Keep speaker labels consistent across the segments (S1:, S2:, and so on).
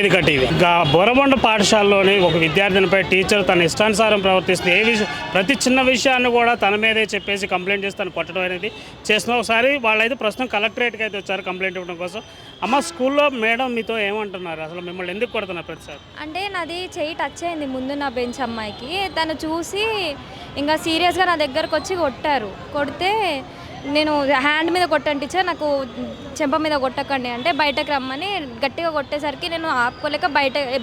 S1: వేదిక టీవీ. బోరబండ పాఠశాలలోని ఒక విద్యార్థినిపై టీచర్ తన ఇష్టానుసారం ప్రవర్తిస్తే ప్రతి చిన్న విషయాన్ని కూడా తన మీదే చెప్పేసి కంప్లైంట్ చేసి తను కొట్టడం అనేది చేస్తున్న. ఒకసారి వాళ్ళైతే ప్రస్తుతం కలెక్టరేట్కి అయితే వచ్చారు కంప్లైంట్ ఇవ్వడం కోసం. అమ్మ, స్కూల్లో మేడం మీతో ఏమంటున్నారు, అసలు మిమ్మల్ని ఎందుకు కొడుతున్నారు ప్రతిసారి?
S2: అంటే నాది చెయ్యి టచ్ అయింది ముందు నా బెంచ్ అమ్మాయికి. తను చూసి ఇంకా సీరియస్గా నా దగ్గరకు వచ్చి కొట్టారు. కొడితే నేను హ్యాండ్ మీద కొట్టాను టీచర్, నాకు చెంప మీద కొట్టకండి అంటే బయటకు రమ్మని గట్టిగా కొట్టేసరికి నేను ఆపుకోలేక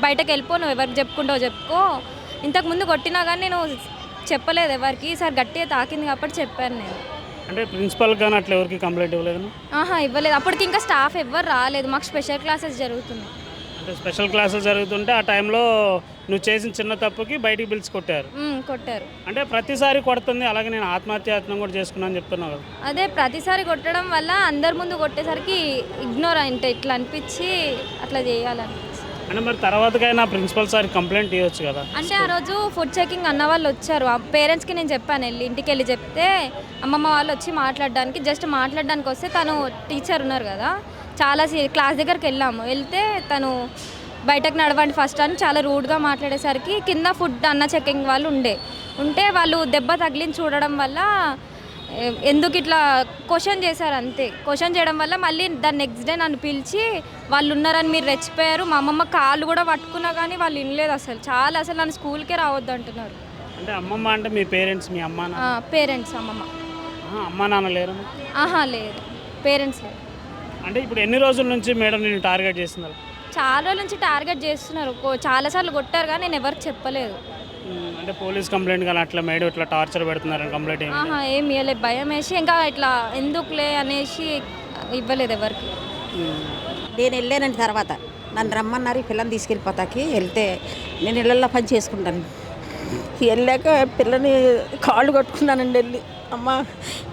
S2: బయటకు వెళ్ళిపో, నువ్వు ఎవరికి చెప్పుకుంటావు చెప్పుకో. ఇంతకుముందు కొట్టినా కానీ నేను చెప్పలేదు ఎవరికి, ఈసారి గట్టిగా తాకింది కాబట్టి చెప్పాను నేను.
S1: అంటే ప్రిన్సిపల్ కానీ అట్లా ఎవరికి కంప్లైంట్ ఇవ్వలేదు?
S2: ఇవ్వలేదు. అప్పటికి ఇంకా స్టాఫ్ ఎవ్వరు రాలేదు, మాకు స్పెషల్ క్లాసెస్ జరుగుతున్నాయి.
S1: అంటే స్పెషల్ క్లాసెస్ జరుగుతుంటే ఆ టైంలో నువ్వు చేసిన చిన్న తప్పుకి బయటికి పిలిచి కొట్టారు. అంటే ప్రతిసారి కొడుతుంది, అలాగే నేను ఆత్మహత్యాయత్నం కూడా చేసుకున్నాను చెప్తున్నావు కదా.
S2: అదే ప్రతిసారి కొట్టడం వల్ల అందరి ముందు కొట్టేసరికి ఇగ్నోర్ అంటే ఇట్లా అనిపించి అట్లా చేయాలనిపించి.
S1: అంటే మరి తర్వాతకైనా ప్రిన్సిపల్ సార్ కంప్లైంట్ ఇవ్వచ్చు కదా.
S2: అంటే ఆ రోజు ఫుడ్ చెకింగ్ అన్న వాళ్ళు వచ్చారు, ఆ పేరెంట్స్కి నేను చెప్పాను ఇంటికి వెళ్ళి చెప్తే అమ్మమ్మ వాళ్ళు వచ్చి మాట్లాడడానికి జస్ట్ మాట్లాడడానికి వస్తే తను టీచర్ ఉన్నారు కదా, చాలా క్లాస్ దగ్గరికి వెళ్తే తను బయటకు నడవండి ఫస్ట్ అని చాలా రూడ్గా మాట్లాడేసరికి కింద ఫుడ్ అన్న చెకింగ్ వాళ్ళు ఉంటే వాళ్ళు దెబ్బ తగిలించి చూడడం వల్ల ఎందుకు ఇట్లా క్వశ్చన్ చేశారు అంతే. క్వశ్చన్ చేయడం వల్ల మళ్ళీ దాన్ని నెక్స్ట్ డే నన్ను పిలిచి వాళ్ళు ఉన్నారని మీరు రెచ్చిపోయారు, మా అమ్మమ్మ కాళ్ళు కూడా పట్టుకున్నా కానీ వాళ్ళు వినలేదు అసలు నన్ను స్కూల్కే రావద్దు అంటున్నారు.
S1: అంటే అమ్మమ్మ అంటే మీ పేరెంట్స్? మీ అమ్మ
S2: పేరెంట్స్ అమ్మమ్మ.
S1: అమ్మ నాన్న లేరు?
S2: లేదు, పేరెంట్స్ లేరు.
S1: అంటే ఇప్పుడు ఎన్ని రోజుల నుంచి మేడం నేను టార్గెట్ చేస్తున్నారు?
S2: చాలా రోజుల నుంచి టార్గెట్ చేస్తున్నారు, చాలాసార్లు కొట్టారు కానీ నేను ఎవరికి చెప్పలేదు.
S1: అంటే పోలీస్ కంప్లైంట్ కానీ అట్లా మేడం ఇట్లా టార్చర్ పెడుతున్నారు కంప్లైంట్?
S2: ఏం ఇవ్వలేదు, భయం వేసి ఇంకా ఇట్లా ఎందుకులే అనేసి ఇవ్వలేదు ఎవరికి.
S3: నేను వెళ్ళానండి, తర్వాత నన్ను రమ్మన్నారు ఈ పిల్లని తీసుకెళ్ళిపోతాకి. వెళ్తే నేను ఇళ్ళల్లో పని చేసుకుంటాను. వెళ్ళాక పిల్లని కాళ్ళు కట్టుకున్నానండి. వెళ్ళి అమ్మ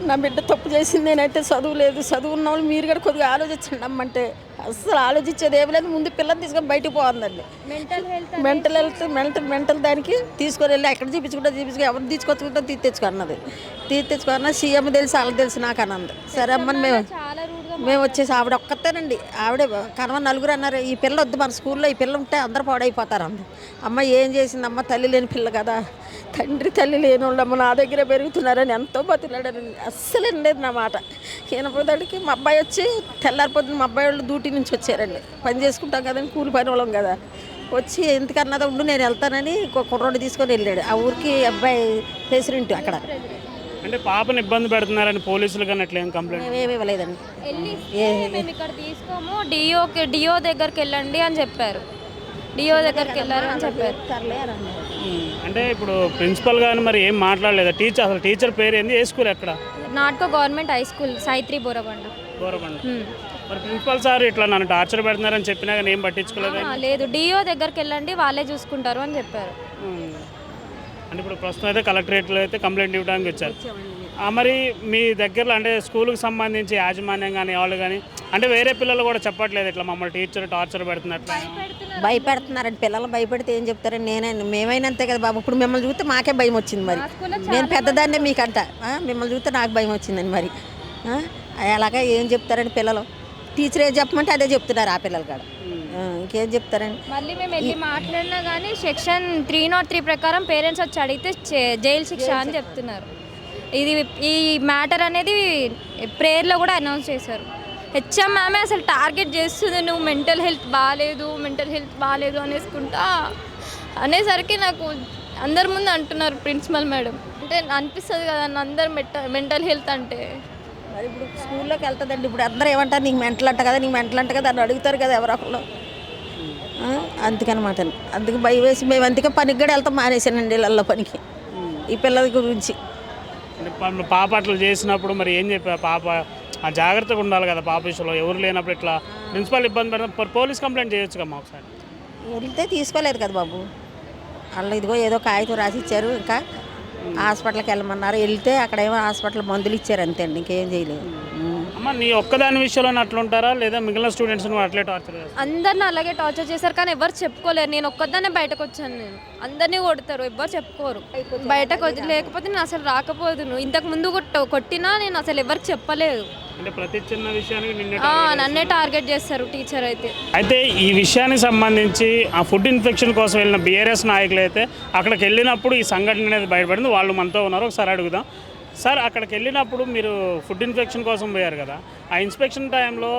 S3: నా బిడ్డ తప్పు చేసింది, నేనైతే చదువు లేదు, చదువు ఉన్న వాళ్ళు మీరు కూడా కొద్దిగా ఆలోచించండి అమ్మంటే అస్సలు ఆలోచించేది ఏమి లేదు. ముందు పిల్లల్ని తీసుకొని బయటకు పోవాలండి. మెంటల్ దానికి తీసుకొని వెళ్ళి ఎక్కడ చూపించుకుంటా ఎవరు తీసుకొచ్చుకుంటా తెచ్చుకున్నది తెచ్చుకున్నా సీఎం తెలుసు వాళ్ళకి తెలుసు నాకు అన్నది. సరే అమ్మని మేము వచ్చేసి ఆవిడ ఒక్కతేనండి, ఆవిడే కనవ నలుగురు అన్నారు ఈ పిల్ల వద్దు మన స్కూల్లో ఈ పిల్ల ఉంటే అందరూ పాడైపోతారు అంది. అమ్మ ఏం చేసిందమ్మ, తల్లి లేని పిల్ల కదా, తండ్రి తల్లి లేని వాళ్ళు అమ్మ నా దగ్గర పెరుగుతున్నారని ఎంతో బతిలాడారండి. అస్సలు లేదు నా మాట. ఈయనపోదాడికి మా అబ్బాయి వచ్చి తెల్లారిపోతుంది, మా అబ్బాయి వాళ్ళు డ్యూటీ నుంచి వచ్చారండి, పని చేసుకుంటాం కదండి కూలి పని వాళ్ళం కదా, వచ్చి ఎందుకన్నదా ఉండు నేను వెళ్తానని కుర్రోడు తీసుకొని వెళ్ళాడు. ఆ ఊరికి అబ్బాయి ప్రెసిడెంట్ అక్కడ.
S1: అంటే పాపను ఇబ్బంది పెడుతున్నారని పోలీసులు కానీ అట్లా ఏం కంప్లైంట్
S3: ఏమి ఇవ్వలేదండి.
S2: మేము ఇక్కడ తీసుకోము, డిఓ దగ్గరికి వెళ్ళండి అని చెప్పారు. డిఓ దగ్గరికి వెళ్ళారు అని చెప్పారు.
S1: అంటే ఇప్పుడు ప్రిన్సిపల్ గాని మరి ఏం మాట్లాడలేదు? అసలు టీచర్ పేరు ఏంది, ఏ స్కూల్ ఎక్కడ?
S2: నాట్కో గవర్నమెంట్ హై స్కూల్, సాయిత్రి బోరబండ.
S1: మరి ప్రిన్సిపల్ సార్ ఇట్లా నన్ను టార్చర్ పెడుతున్నారని చెప్పినా కానీ ఏం పట్టించుకోలేదు?
S2: లేదు, డిఓ దగ్గరికి వెళ్ళండి వాళ్ళే చూసుకుంటారు అని చెప్పారు.
S1: అంటే ఇప్పుడు ప్రస్తుతం అయితే కలెక్టరేట్లో అయితే కంప్లైంట్ ఇవ్వడానికి వచ్చారు. మరి మీ దగ్గరలో అంటే స్కూల్కి సంబంధించి యాజమాన్యం కానీ వాళ్ళు కానీ అంటే వేరే పిల్లలు కూడా చెప్పట్లేదు ఇట్లా మమ్మల్ని టీచర్ టార్చర్ పెడుతున్నట్లు?
S3: భయపెడుతున్నారండి పిల్లలు. భయపెడితే ఏం చెప్తారండి? మేమైనా అంతే కదా బాబు. ఇప్పుడు మిమ్మల్ని చూస్తే మాకే భయం వచ్చింది. మరి నేను పెద్దదాన్నే మీకంట, మిమ్మల్ని చూస్తే నాకు భయం వచ్చిందండి. మరి అలాగా ఏం చెప్తారండి పిల్లలు? టీచర్ ఏం చెప్పమంటే అదే చెప్తున్నారు ఆ పిల్లలు కాడ, ఇంకేం చెప్తారండి?
S2: మళ్ళీ మేము వెళ్ళి మాట్లాడినా కానీ సెక్షన్ 303 ప్రకారం పేరెంట్స్ వచ్చి అడిగితే జైలు శిక్ష అని చెప్తున్నారు. ఈ మ్యాటర్ అనేది ప్రేయర్లో కూడా అనౌన్స్ చేశారు. హెచ్ఎం మ్యామే అసలు టార్గెట్ చేస్తుంది, నువ్వు మెంటల్ హెల్త్ బాగాలేదు అనేసరికి నాకు అందరి ముందు అంటున్నారు ప్రిన్సిపల్ మేడం. అంటే అనిపిస్తుంది కదా అందరు మెంటల్ హెల్త్ అంటే.
S3: మరి ఇప్పుడు స్కూల్లోకి వెళ్తుందండి, ఇప్పుడు అందరూ ఏమంటారు నీకు మెంటల్ అంట కదా అని అడుగుతారు కదా ఎవరో ఒకళ్ళు. అందుకనమాట, అందుకు భయం వేసి మేము అందుకే పనికి కూడా వెళ్తాం మానేసానండి ఇళ్ళల్లో పనికి ఈ పిల్లల గురించి.
S1: పాప అట్లా చేసినప్పుడు మరి ఏం చెప్పా? పాప జాగ్రత్తగా ఉండాలి కదా పాప విషయంలో, ఎవరు లేనప్పుడు ఇట్లా ప్రిన్సిపల్ ఇబ్బంది పెడతాం, పోలీస్ కంప్లైంట్ చేయొచ్చు కమ్మా ఒకసారి.
S3: వెళ్తే తీసుకోలేదు కదా బాబు వాళ్ళు. ఇదిగో ఏదో కాగితం రాసి ఇచ్చారు, ఇంకా హాస్పిటల్కి వెళ్ళమన్నారు. వెళ్తే అక్కడ ఏమో హాస్పిటల్ మందులు ఇచ్చారు అంతే అండి, ఇంకేం చేయలేదు.
S1: అమ్మ, నీ ఒక్కదాని విషయంలో అట్లా ఉంటారా లేదా మిగిలిన స్టూడెంట్స్ అట్లే టార్చర్ చేస్తారు?
S2: అందరిని అలాగే టార్చర్ చేశారు కానీ ఎవరు చెప్పుకోలేరు. నేను ఒక్కదాన్నే బయటకు వచ్చాను, నేను అందరినీ కొడతారు, ఎవరు చెప్పుకోరు. బయటకు లేకపోతే నేను అసలు రాకపోదును. ఇంతకు ముందు కొట్టినా నేను అసలు ఎవరికి చెప్పలేదు.
S1: అంటే ప్రతి చిన్న విషయానికి నిన్నే
S2: నన్నే టార్గెట్ చేస్తారు టీచర్ అయితే.
S1: అయితే ఈ విషయానికి సంబంధించి ఆ ఫుడ్ ఇన్ఫెక్షన్ కోసం వెళ్ళిన బీఆర్ఎస్ నాయకులు అయితే అక్కడికి వెళ్ళినప్పుడు ఈ సంఘటన అనేది బయటపడింది. వాళ్ళు మనతో ఉన్నారు, ఒకసారి అడుగుదాం. సార్, అక్కడికి వెళ్ళినప్పుడు మీరు ఫుడ్ ఇన్ఫెక్షన్ కోసం పోయారు కదా, ఆ ఇన్స్పెక్షన్ టైంలో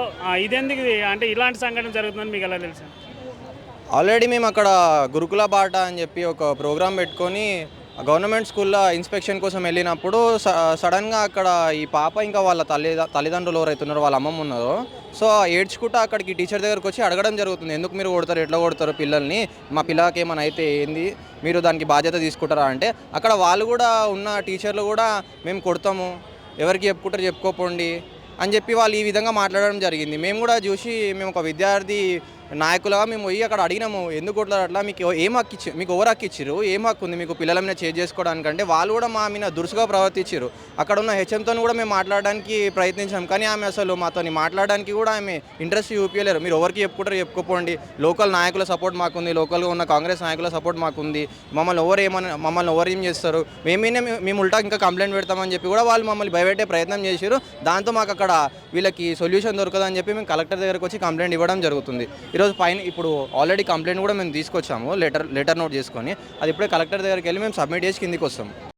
S1: ఇదెందుకు అంటే ఇలాంటి సంఘటన జరుగుతుందని మీకు ఎలా తెలుసు?
S4: ఆల్రెడీ మేము అక్కడ గురుకుల బాట అని చెప్పి ఒక ప్రోగ్రామ్ పెట్టుకొని గవర్నమెంట్ స్కూల్లో ఇన్స్పెక్షన్ కోసం వెళ్ళినప్పుడు సడన్గా అక్కడ ఈ పాప ఇంకా వాళ్ళ తల్లిదండ్రులు ఎవరైతే ఉన్నారో వాళ్ళ అమ్మమ్మ ఉన్నారో, సో ఏడ్చుకుంటూ అక్కడికి టీచర్ దగ్గరకు వచ్చి అడగడం జరుగుతుంది, ఎందుకు మీరు కొడతారు, ఎట్లా కొడతారు పిల్లల్ని, మా పిల్లలకి ఏమైనా అయితే ఏంది, మీరు దానికి బాధ్యత తీసుకుంటారా అంటే అక్కడ వాళ్ళు కూడా ఉన్న టీచర్లు కూడా మేము కొడతాము, ఎవరికి చెప్పుకుంటారు చెప్పుకోపోండి అని చెప్పి వాళ్ళు ఈ విధంగా మాట్లాడడం జరిగింది. మేము కూడా చూసి మేము ఒక విద్యార్థి నాయకులుగా మేము పోయి అక్కడ అడిగినాము, ఎందుకు కొట్లారు అట్లా, మీకు ఏం హక్కు ఇచ్చి, మీకు ఎవరు హక్కు ఇచ్చారు, ఏం హక్కు ఉంది మీకు పిల్లల మీద చేంజ్ చేసుకోవడానికంటే వాళ్ళు కూడా మా మీద దురుసుగా ప్రవర్తించారు. అక్కడ ఉన్న హెచ్ఎంతో కూడా మేము మాట్లాడడానికి ప్రయత్నించాం, కానీ ఆమె అసలు మాతో మాట్లాడడానికి కూడా ఆమె ఇంట్రెస్ట్ చూపించలేరు. మీరు ఎవరికి చెప్పుకుంటారు చెప్పుకోపోండి, లోకల్ నాయకుల సపోర్ట్ మాకుంది, లోకల్గా ఉన్న కాంగ్రెస్ నాయకుల సపోర్ట్ మాకుంది, మమ్మల్ని ఎవరు ఏం చేస్తారు, మేము ఉల్టా ఇంకా కంప్లైంట్ పెడతామని చెప్పి కూడా వాళ్ళు మమ్మల్ని భయపెట్టే ప్రయత్నం చేశారు. దాంతో మాకు అక్కడ వీళ్ళకి సొల్యూషన్ దొరకదని చెప్పి మేము కలెక్టర్ దగ్గరకు వచ్చి కంప్లైంట్ ఇవ్వడం జరుగుతుంది. ఈరోజు పైన ఇప్పుడు ఆల్రెడీ కంప్లైంట్ కూడా మేము తీసుకొచ్చాము, లెటర్ నోట్ చేసుకొని, అది ఇప్పుడే కలెక్టర్ దగ్గరికి వెళ్ళి మేము సబ్మిట్ చేసి కిందికి వస్తాము.